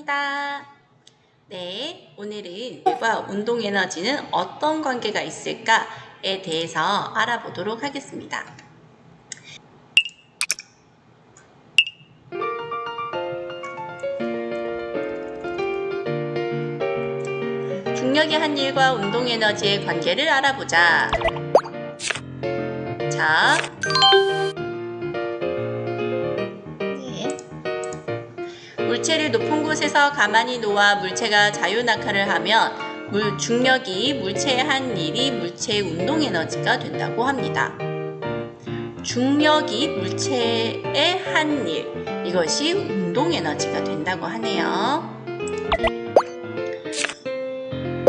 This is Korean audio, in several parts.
반갑습니다. 네, 오늘은 물과 운동 에너지는 어떤 관계가 있을까에 대해서 알아보도록 하겠습니다. 중력의 한 일과 운동 에너지의 관계를 알아보자. 자, 물체를 높은 곳에서 가만히 놓아 물체가 자유낙하를 하면 중력이 물체의 한 일이 물체의 운동 에너지가 된다고 합니다. 중력이 물체의 한 일, 이것이 운동 에너지가 된다고 하네요.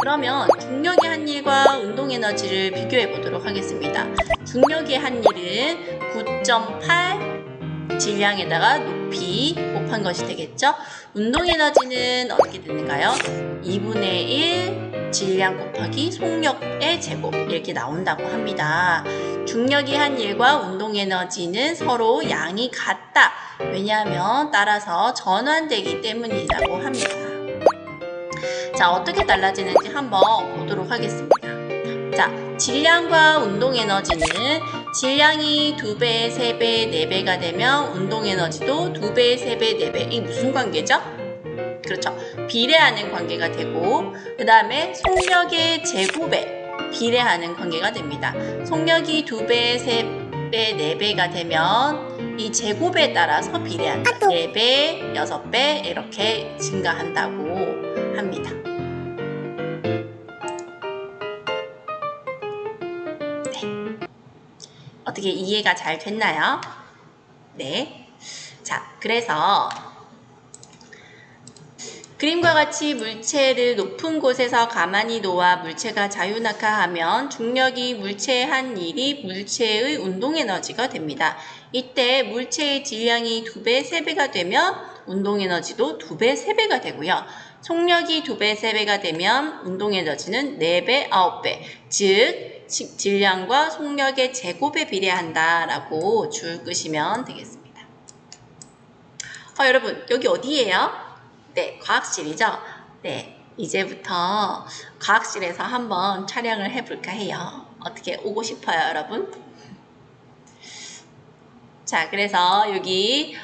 그러면 중력의 한 일과 운동 에너지를 비교해 보도록 하겠습니다. 중력의 한 일은 9.8 질량에다가 높이 곱한 것이 되겠죠. 운동 에너지는 어떻게 되는가요? 2분의 1 질량 곱하기 속력의 제곱, 이렇게 나온다고 합니다. 중력의 한 일과 운동 에너지는 서로 양이 같다. 왜냐하면 따라서 전환되기 때문이라고 합니다. 자, 어떻게 달라지는지 한번 보도록 하겠습니다. 자, 질량과 운동 에너지는 질량이 2배, 3배, 4배가 되면 운동 에너지도 2배, 3배, 4배. 이게 무슨 관계죠? 그렇죠. 비례하는 관계가 되고, 그 다음에 속력의 제곱에 비례하는 관계가 됩니다. 속력이 2배, 3배, 4배가 되면 이 제곱에 따라서 비례한다. 4배, 6배 이렇게 증가한다고 합니다. 어떻게 이해가 잘 됐나요? 네. 자, 그래서 그림과 같이 물체를 높은 곳에서 가만히 놓아 물체가 자유낙하하면 중력이 물체의 한 일이 물체의 운동 에너지가 됩니다. 이때 물체의 질량이 2배, 3배가 되면 운동 에너지도 2배, 3배가 되고요. 속력이 2배, 3배가 되면 운동 에너지는 4배, 9배, 즉 질량과 속력의 제곱에 비례한다라고 줄 끄시면 되겠습니다. 여러분, 여기 어디예요? 네, 과학실이죠? 네, 이제부터 과학실에서 한번 촬영을 해볼까 해요. 어떻게 오고 싶어요, 여러분? 자, 그래서 여기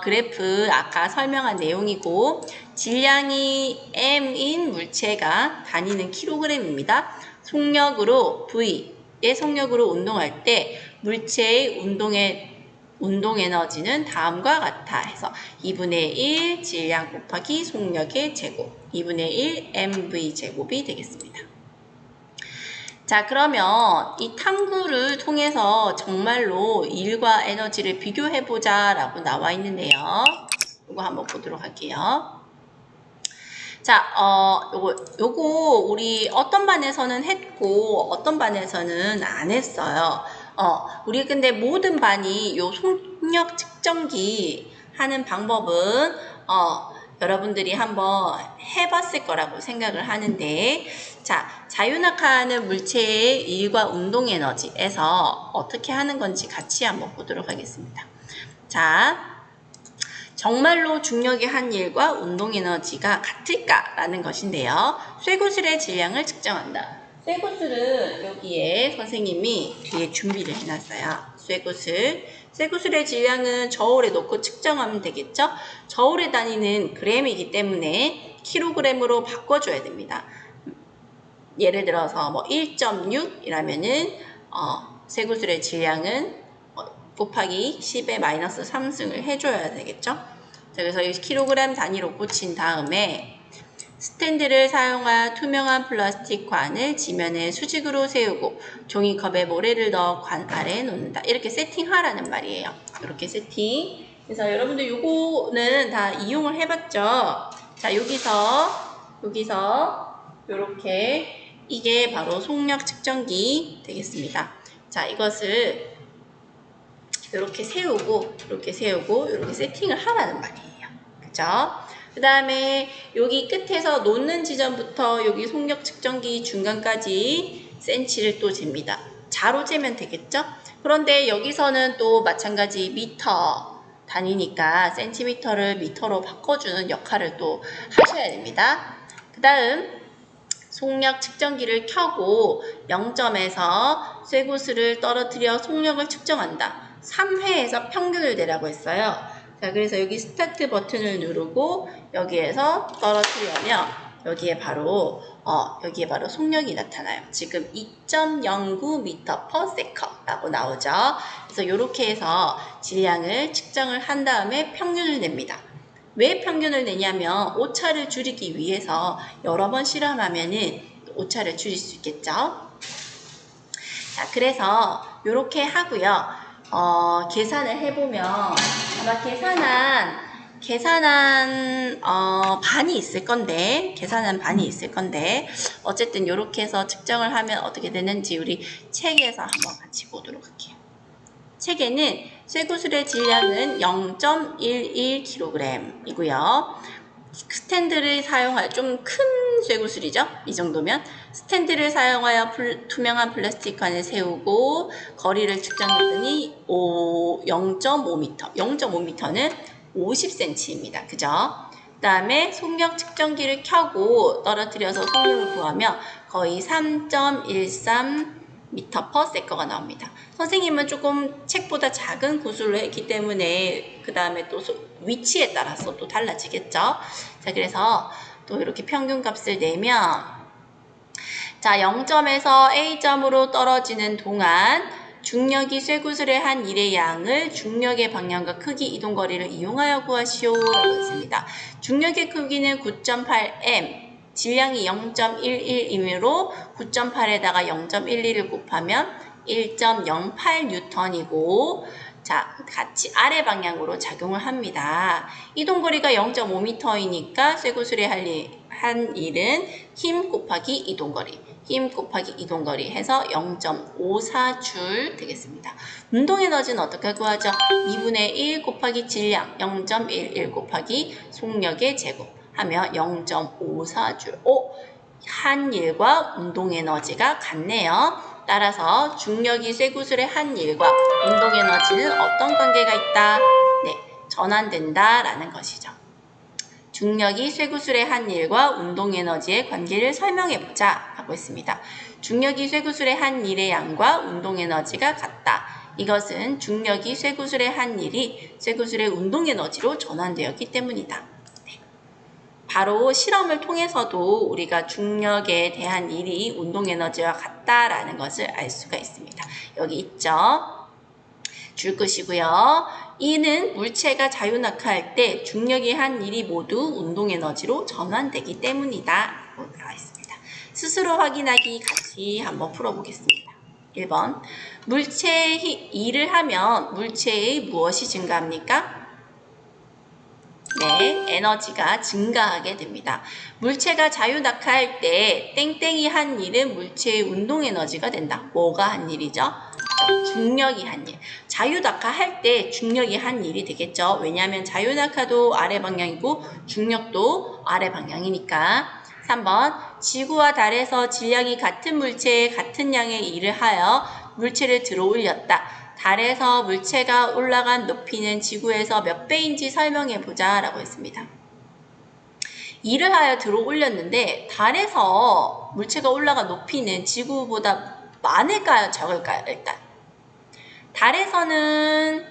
그래프 아까 설명한 내용이고, 질량이 m인 물체가 다니는 킬로그램입니다. 속력으로 V의 속력으로 운동할 때 물체의 운동 에너지는 다음과 같아 해서 2분의 1 질량 곱하기 속력의 제곱 2분의 1 mv 제곱이 되겠습니다. 자, 그러면 이 탐구를 통해서 정말로 일과 에너지를 비교해보자 라고 나와 있는데요. 이거 한번 보도록 할게요. 자, 요거 우리 어떤 반에서는 했고 어떤 반에서는 안 했어요. 우리 근데 모든 반이 요 속력 측정기 하는 방법은 여러분들이 한번 해봤을 거라고 생각을 하는데, 자, 자유낙하하는 물체의 일과 운동 에너지에서 어떻게 하는 건지 같이 한번 보도록 하겠습니다. 자, 정말로 중력의 한 일과 운동 에너지가 같을까라는 것인데요. 쇠구슬의 질량을 측정한다. 쇠구슬은 여기에 선생님이 뒤에 준비를 해놨어요. 쇠구슬의 질량은 저울에 놓고 측정하면 되겠죠? 저울에 다니는 그램이기 때문에 킬로그램으로 바꿔줘야 됩니다. 예를 들어서 뭐 1.6이라면은 쇠구슬의 질량은 곱하기 10의 마이너스 3승을 해줘야 되겠죠? 자, 그래서 이 킬로그램 단위로 꽂힌 다음에 스탠드를 사용한 투명한 플라스틱 관을 지면에 수직으로 세우고 종이컵에 모래를 넣어 관 아래에 놓는다. 이렇게 세팅하라는 말이에요. 이렇게 세팅. 그래서 여러분들 요거는 다 이용을 해봤죠? 자, 여기서 이렇게 이게 바로 속력 측정기 되겠습니다. 자, 이것을 이렇게 세우고 이렇게 세팅을 하라는 말이에요. 그죠? 그 다음에 여기 끝에서 놓는 지점부터 여기 속력 측정기 중간까지 센치를 또 잽니다. 자로 재면 되겠죠? 그런데 여기서는 또 마찬가지 미터, 단위니까 센티미터를 미터로 바꿔주는 역할을 또 하셔야 됩니다. 그 다음 속력 측정기를 켜고 0점에서 쇠구슬을 떨어뜨려 속력을 측정한다. 3회에서 평균을 내라고 했어요. 자, 그래서 여기 스타트 버튼을 누르고 여기에서 떨어뜨리면 여기에 바로 속력이 나타나요. 지금 2.09m/s 라고 나오죠. 그래서 이렇게 해서 질량을 측정을 한 다음에 평균을 냅니다. 왜 평균을 내냐면 오차를 줄이기 위해서 여러 번 실험하면은 오차를 줄일 수 있겠죠. 자, 그래서 이렇게 하고요. 계산을 해보면 아마 계산한 반이 있을 건데 어쨌든 이렇게 해서 측정을 하면 어떻게 되는지 우리 책에서 한번 같이 보도록 할게요. 책에는 쇠구슬의 질량은 0.11kg이고요. 스탠드를 사용하여 좀 큰 쇠구슬이죠. 이 정도면 스탠드를 사용하여 투명한 플라스틱 관을 세우고 거리를 측정했더니 0.5m. 0.5m는 50cm입니다. 그죠? 그 다음에 속력 측정기를 켜고 떨어뜨려서 속력을 구하면 거의 3.13m/s가 나옵니다. 선생님은 조금 책보다 작은 구슬로 했기 때문에 그 다음에 또 위치에 따라서 또 달라지겠죠. 자, 그래서 또 이렇게 평균값을 내면 자, 0점에서 A점으로 떨어지는 동안 중력이 쇠구슬의 한 일의 양을 중력의 방향과 크기 이동거리를 이용하여 구하시오 라고 했습니다. 중력의 크기는 9.8m, 질량이 0.11이므로 9.8에다가 0.11을 곱하면 1.08N이고 자, 같이 아래 방향으로 작용을 합니다. 이동거리가 0.5m이니까 쇠구슬의 한 일은 힘 곱하기 이동거리 해서 0.54줄 되겠습니다. 운동에너지는 어떻게 구하죠? 2분의 1 곱하기 질량 0.11 곱하기 속력의 제곱 하면 0.54줄. 한 일과 운동에너지가 같네요. 따라서 중력이 쇠구슬의 한 일과 운동에너지는 어떤 관계가 있다? 네, 전환된다 라는 것이죠. 중력이 쇠구슬의 한 일과 운동에너지의 관계를 설명해보자 하고 있습니다. 중력이 쇠구슬의 한 일의 양과 운동에너지가 같다. 이것은 중력이 쇠구슬의 한 일이 쇠구슬의 운동에너지로 전환되었기 때문이다. 네. 바로 실험을 통해서도 우리가 중력에 대한 일이 운동에너지와 같다라는 것을 알 수가 있습니다. 여기 있죠. 줄 것이고요. 이는 물체가 자유낙하할 때 중력이 한 일이 모두 운동에너지로 전환되기 때문이다. 라고 나와 있습니다. 스스로 확인하기 같이 한번 풀어보겠습니다. 1번 물체의 일을 하면 물체의 무엇이 증가합니까? 네, 에너지가 증가하게 됩니다. 물체가 자유낙하할 때 땡땡이 한 일은 물체의 운동에너지가 된다. 뭐가 한 일이죠? 중력이 한 일. 자유낙하할 때 중력이 한 일이 되겠죠. 왜냐하면 자유낙하도 아래 방향이고 중력도 아래 방향이니까. 3번 지구와 달에서 질량이 같은 물체에 같은 양의 일을 하여 물체를 들어 올렸다. 달에서 물체가 올라간 높이는 지구에서 몇 배인지 설명해보자 라고 했습니다. 일을 하여 들어 올렸는데 달에서 물체가 올라간 높이는 지구보다 많을까요? 적을까요? 일단 달에서는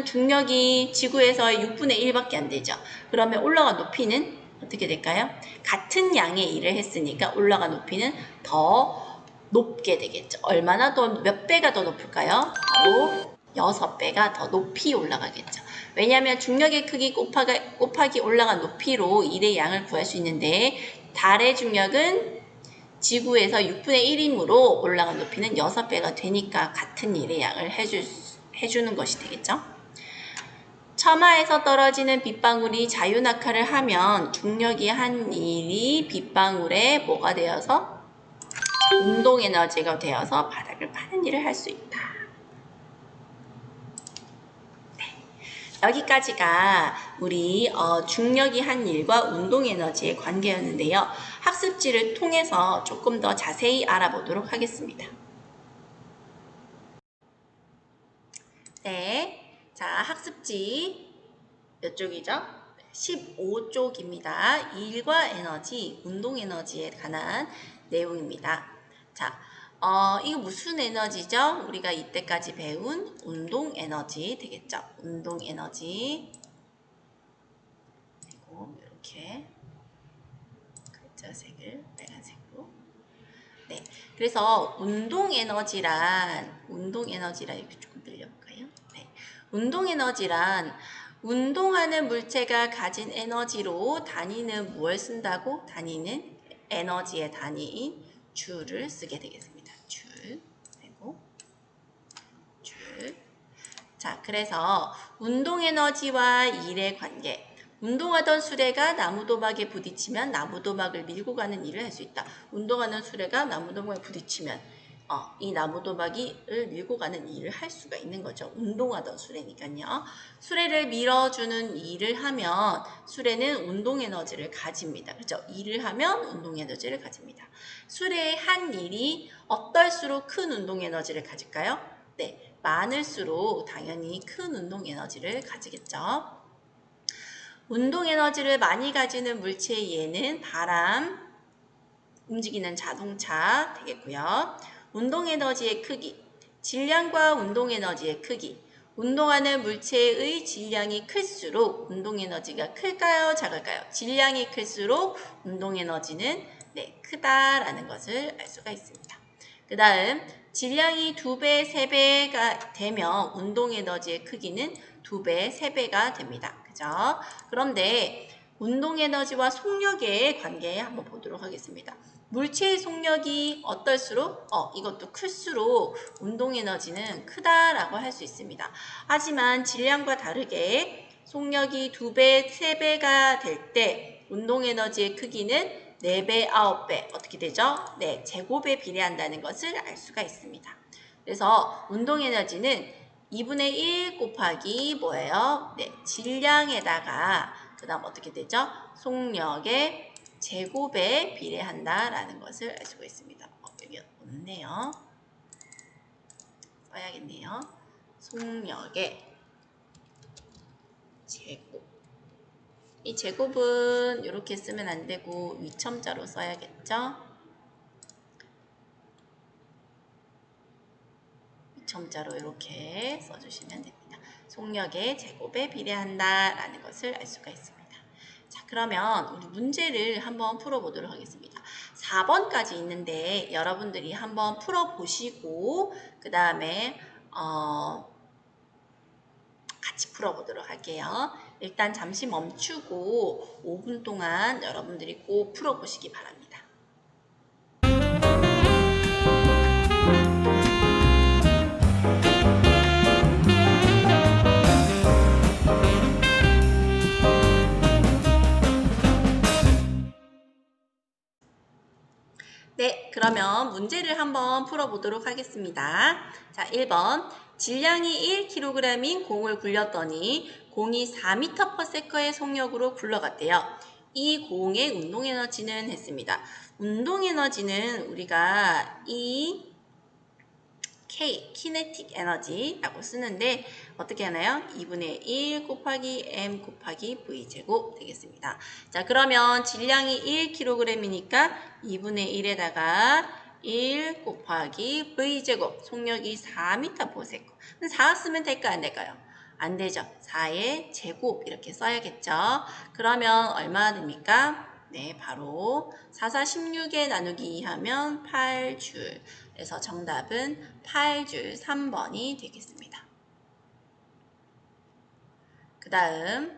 중력이 지구에서의 6분의 1밖에 안 되죠. 그러면 올라간 높이는 어떻게 될까요? 같은 양의 일을 했으니까 올라간 높이는 더 높게 되겠죠. 얼마나 더, 몇 배가 더 높을까요? 바로 6배가 더 높이 올라가겠죠. 왜냐하면 중력의 크기 곱하기 올라간 높이로 일의 양을 구할 수 있는데 달의 중력은 지구에서 6분의 1이므로 올라간 높이는 6배가 되니까 같은 일의 양을 해주는 것이 되겠죠. 처마에서 떨어지는 빗방울이 자유낙하를 하면 중력이 한 일이 빗방울에 뭐가 되어서 운동에너지가 되어서 바닥을 파는 일을 할 수 있다. 네. 여기까지가 우리 중력이 한 일과 운동에너지의 관계였는데요. 학습지를 통해서 조금 더 자세히 알아보도록 하겠습니다. 네. 자, 학습지 몇 쪽이죠? 15쪽입니다. 일과 에너지, 운동 에너지에 관한 내용입니다. 자, 이거 무슨 에너지죠? 우리가 이때까지 배운 운동 에너지 되겠죠? 운동 에너지. 그리고 이렇게 글자색을 빨간색으로. 네. 그래서 운동 에너지란 이렇게 조금 늘려볼까요? 네. 운동 에너지란 운동하는 물체가 가진 에너지로 단위는 무엇을 쓴다고? 단위는 에너지의 단위인 줄을 쓰게 되겠습니다. 줄. 그리고 줄. 자, 그래서 운동 에너지와 일의 관계. 운동하던 수레가 나무도막에 부딪히면 나무도막을 밀고 가는 일을 할 수 있다. 운동하는 수레가 나무도막에 부딪히면 이 나무도막을 밀고 가는 일을 할 수가 있는 거죠. 운동하던 수레니까요. 수레를 밀어주는 일을 하면 수레는 운동 에너지를 가집니다. 그렇죠? 일을 하면 운동 에너지를 가집니다. 수레의 한 일이 어떨수록 큰 운동 에너지를 가질까요? 네, 많을수록 당연히 큰 운동 에너지를 가지겠죠. 운동 에너지를 많이 가지는 물체의 예는 바람, 움직이는 자동차 되겠고요. 운동 에너지의 크기, 질량과 운동 에너지의 크기. 운동하는 물체의 질량이 클수록 운동 에너지가 클까요? 작을까요? 질량이 클수록 운동 에너지는 크다라는 것을 알 수가 있습니다. 그 다음 질량이 2배, 3배가 되면 운동 에너지의 크기는 2배, 3배가 됩니다. 그죠? 그런데 운동 에너지와 속력의 관계 한번 보도록 하겠습니다. 물체의 속력이 어떨수록 이것도 클수록 운동 에너지는 크다라고 할 수 있습니다. 하지만 질량과 다르게 속력이 2배, 3배가 될 때 운동 에너지의 크기는 4배, 9배 어떻게 되죠? 네, 제곱에 비례한다는 것을 알 수가 있습니다. 그래서 운동 에너지는 2분의 1 곱하기 뭐예요? 네, 질량에다가 그 다음 어떻게 되죠? 속력의 제곱에 비례한다라는 것을 알 수가 있습니다. 여기 없네요. 써야겠네요. 속력의 제곱. 이 제곱은 이렇게 쓰면 안 되고 위첨자로 써야겠죠? 위첨자로 이렇게 써주시면 됩니다. 속력의 제곱에 비례한다라는 것을 알 수가 있습니다. 자, 그러면 우리 문제를 한번 풀어보도록 하겠습니다. 4번까지 있는데 여러분들이 한번 풀어보시고 그 다음에 같이 풀어보도록 할게요. 일단 잠시 멈추고 5분 동안 여러분들이 꼭 풀어보시기 바랍니다. 네, 그러면 문제를 한번 풀어보도록 하겠습니다. 자, 1번. 질량이 1kg인 공을 굴렸더니 공이 4m/s의 속력으로 굴러갔대요. 이 공의 운동 에너지는 했습니다. 운동 에너지는 우리가 K, 키네틱 에너지라고 쓰는데 어떻게 하나요? 2분의 1 곱하기 m 곱하기 v제곱 되겠습니다. 자, 그러면 질량이 1kg이니까 2분의 1에다가 1 곱하기 v제곱, 속력이 4m/s. 4 쓰면 될까요? 안 될까요? 안 되죠. 4의 제곱 이렇게 써야겠죠. 그러면 얼마나 됩니까? 네, 바로 4, 4, 16에 나누기 2하면 8줄. 그래서 정답은 8줄 3번이 되겠습니다. 그 다음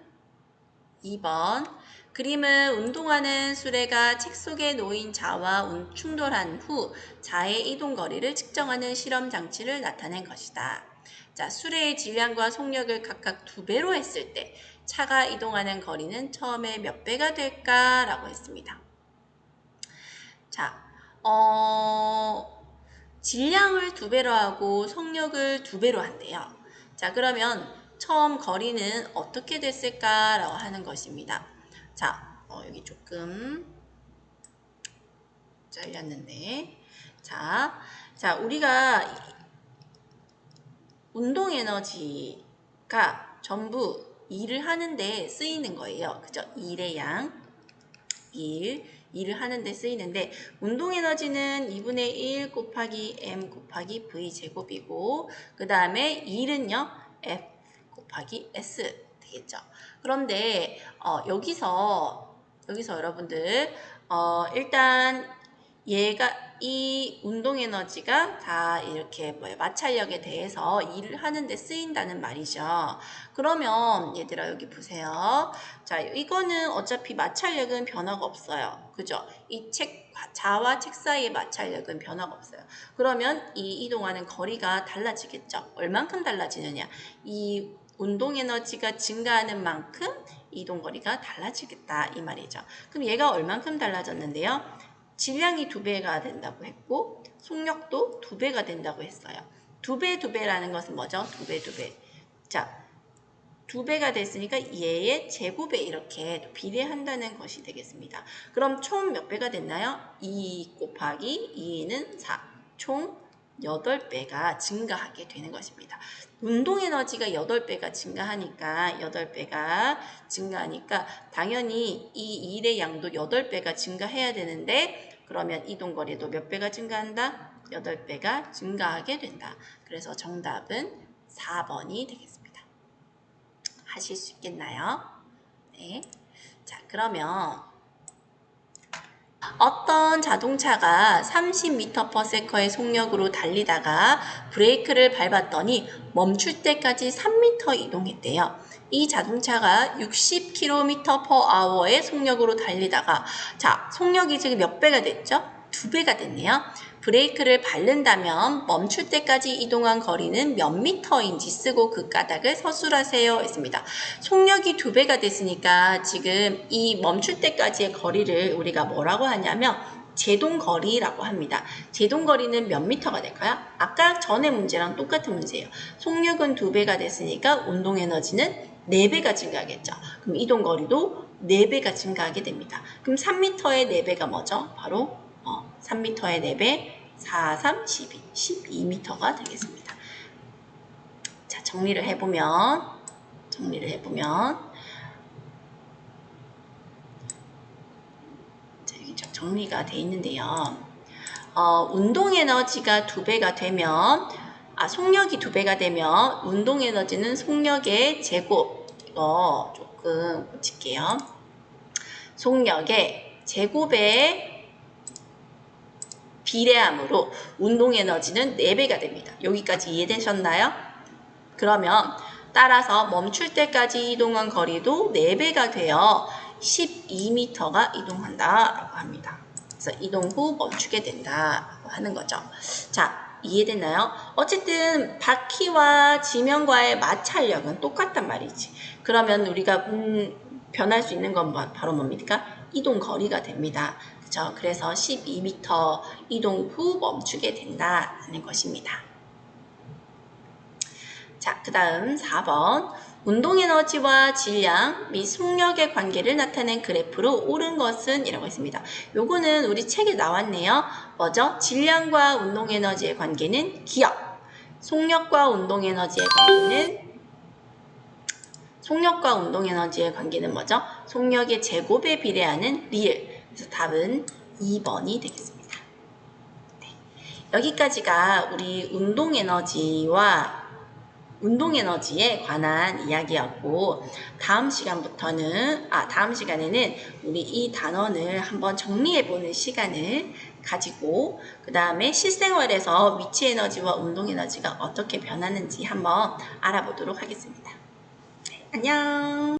2번. 그림은 운동하는 수레가 책 속에 놓인 자와 충돌한 후 자의 이동 거리를 측정하는 실험 장치를 나타낸 것이다. 자, 수레의 질량과 속력을 각각 2배로 했을 때 차가 이동하는 거리는 처음에 몇 배가 될까라고 했습니다. 자, 질량을 2배로 하고 속력을 2배로 한대요. 자, 그러면 처음 거리는 어떻게 됐을까라고 하는 것입니다. 자, 여기 조금 잘렸는데. 자, 우리가 운동 에너지 전부 일을 하는데 쓰이는 거예요. 그죠? 일의 양, 일을 하는데 쓰이는데 운동에너지는 2분의 1 곱하기 m 곱하기 v 제곱이고 그 다음에 일은요 F 곱하기 S 되겠죠. 그런데 여기서 여러분들 일단 얘가 이 운동 에너지가 다 이렇게 마찰력에 대해서 일을 하는데 쓰인다는 말이죠. 그러면 얘들아 여기 보세요. 자, 이거는 어차피 마찰력은 변화가 없어요. 그죠? 이 자와 책 사이의 마찰력은 변화가 없어요. 그러면 이 이동하는 거리가 달라지겠죠. 얼만큼 달라지느냐? 이 운동 에너지가 증가하는 만큼 이동 거리가 달라지겠다 이 말이죠. 그럼 얘가 얼만큼 달라졌는데요? 질량이 2배가 된다고 했고 속력도 2배가 된다고 했어요. 2배라는 것은 뭐죠? 2배. 자, 2배가 됐으니까 얘의 제곱에 이렇게 비례한다는 것이 되겠습니다. 그럼 총 몇 배가 됐나요? 2 곱하기 2는 4. 총 8배가 증가하게 되는 것입니다. 운동 에너지가 8배가 증가하니까 당연히 이 일의 양도 8배가 증가해야 되는데 그러면 이동 거리도 몇 배가 증가한다? 8배가 증가하게 된다. 그래서 정답은 4번이 되겠습니다. 하실 수 있겠나요? 네. 자, 그러면 어떤 자동차가 30m/s의 속력으로 달리다가 브레이크를 밟았더니 멈출 때까지 3m 이동했대요. 이 자동차가 60km/h의 속력으로 달리다가 자, 속력이 지금 몇 배가 됐죠? 2배가 됐네요. 브레이크를 밟는다면 멈출 때까지 이동한 거리는 몇 미터인지 쓰고 그 까닭을 서술하세요 했습니다. 속력이 2배가 됐으니까 지금 이 멈출 때까지의 거리를 우리가 뭐라고 하냐면 제동거리라고 합니다. 제동거리는 몇 미터가 될까요? 아까 전에 문제랑 똑같은 문제예요. 속력은 2배가 됐으니까 운동에너지는 4배가 증가하겠죠. 그럼 이동거리도 4배가 증가하게 됩니다. 그럼 3m의 4배가 뭐죠? 바로 3m의 4배, 4, 3, 12, 12m가 되겠습니다. 자, 정리를 해보면 자, 여기 정리가 돼 있는데요. 운동 에너지가 2배가 되면 속력이 2배가 되면 운동 에너지는 속력의 제곱 이거 조금 고칠게요. 속력의 제곱에 비례함으로 운동 에너지는 4배가 됩니다. 여기까지 이해되셨나요? 그러면 따라서 멈출 때까지 이동한 거리도 4배가 되어 12m가 이동한다라고 합니다. 그래서 이동 후 멈추게 된다라고 하는 거죠. 자, 이해됐나요? 어쨌든 바퀴와 지면과의 마찰력은 똑같단 말이지. 그러면 우리가 변할 수 있는 건 바로 뭡니까? 이동 거리가 됩니다. 그렇죠? 그래서 12m 이동 후 멈추게 된다는 것입니다. 자, 그 다음 4번. 운동에너지와 질량 및 속력의 관계를 나타낸 그래프로 옳은 것은? 이라고 했습니다. 요거는 우리 책에 나왔네요. 뭐죠? 질량과 운동에너지의 관계는 기억. 속력과 운동에너지의 관계는 뭐죠? 속력의 제곱에 비례하는 리을. 그래서 답은 2번이 되겠습니다. 네. 여기까지가 우리 운동에너지에 관한 이야기였고 다음 시간에는 우리 이 단원을 한번 정리해보는 시간을 가지고 그 다음에 실생활에서 위치에너지와 운동에너지가 어떻게 변하는지 한번 알아보도록 하겠습니다. 네, 안녕.